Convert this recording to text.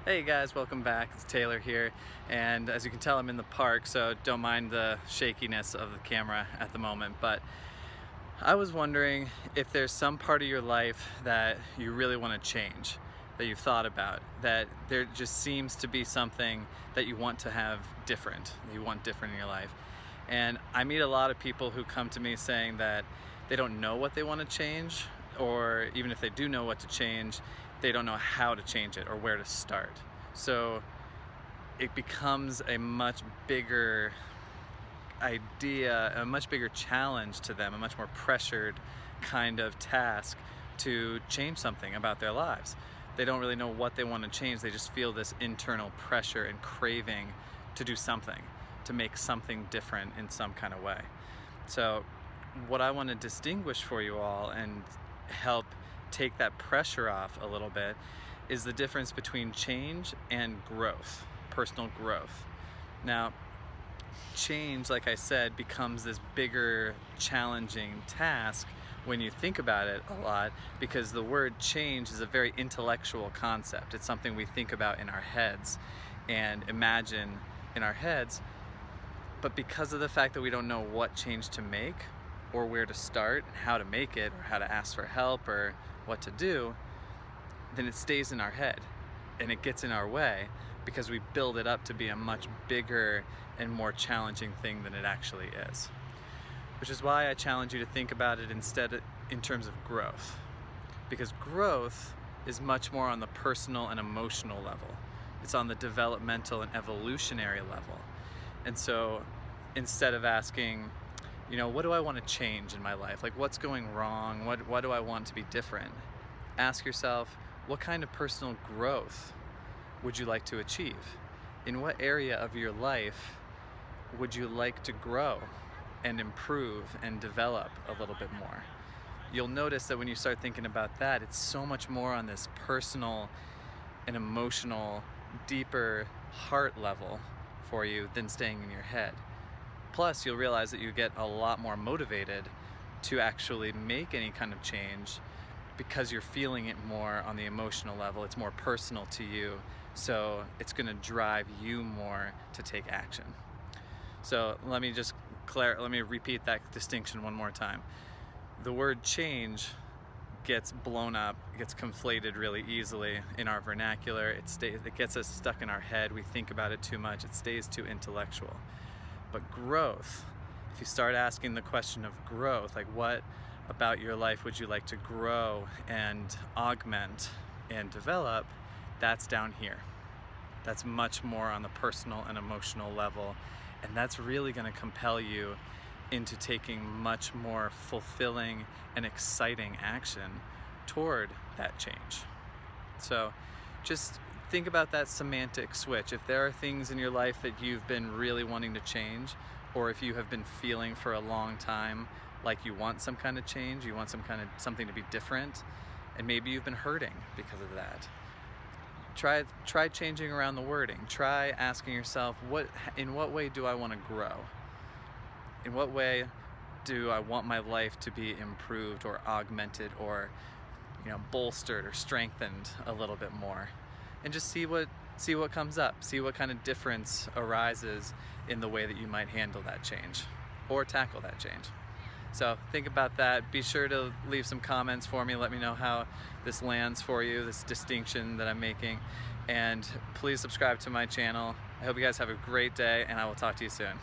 Hey guys, welcome back. It's Taylor here, and as you can tell, I'm in the park, so don't mind the shakiness of the camera at the moment. But I was wondering if there's some part of your life that you really want to change, that you've thought about, that there just seems to be something that you want to have different, that you want different in your life. And I meet a lot of people who come to me saying that they don't know what they want to change, or even if they do know what to change, they don't know how to change it or where to start. So it becomes a much bigger idea, a much bigger challenge to them, a much more pressured kind of task to change something about their lives. They don't really know what they want to change. They just feel this internal pressure and craving to do something, to make something different in some kind of way. So what I want to distinguish for you all and help take that pressure off a little bit is the difference between change and growth, personal growth. Now, change, like I said, becomes this bigger, challenging task when you think about it a lot, because the word change is a very intellectual concept. It's something we think about in our heads and imagine in our heads, but because of the fact that we don't know what change to make or where to start and how to make it or how to ask for help or what to do, then it stays in our head and it gets in our way because we build it up to be a much bigger and more challenging thing than it actually is. Which is why I challenge you to think about it instead in terms of growth, because growth is much more on the personal and emotional level. It's on the developmental and evolutionary level. And so instead of asking, what do I want to change in my life? Like, what's going wrong? What do I want to be different? Ask yourself, what kind of personal growth would you like to achieve? In what area of your life would you like to grow and improve and develop a little bit more? You'll notice that when you start thinking about that, it's so much more on this personal and emotional, deeper heart level for you than staying in your head. Plus, you'll realize that you get a lot more motivated to actually make any kind of change because you're feeling it more on the emotional level. It's more personal to you, so it's going to drive you more to take action. So let me repeat that distinction one more time. The word change gets blown up, gets conflated really easily in our vernacular. It gets us stuck in our head. We think about it too much. It stays too intellectual. But growth, if you start asking the question of growth, like what about your life would you like to grow and augment and develop, that's down here. That's much more on the personal and emotional level, and that's really going to compel you into taking much more fulfilling and exciting action toward that change. So just think about that semantic switch. If there are things in your life that you've been really wanting to change, or if you have been feeling for a long time like you want some kind of change, you want something to be different, and maybe you've been hurting because of that, try changing around the wording. Try asking yourself, in what way do I want to grow? In what way do I want my life to be improved or augmented or bolstered or strengthened a little bit more? And just see what comes up. See what kind of difference arises in the way that you might handle that change or tackle that change. So think about that. Be sure to leave some comments for me. Let me know how this lands for you, this distinction that I'm making. And please subscribe to my channel. I hope you guys have a great day, and I will talk to you soon.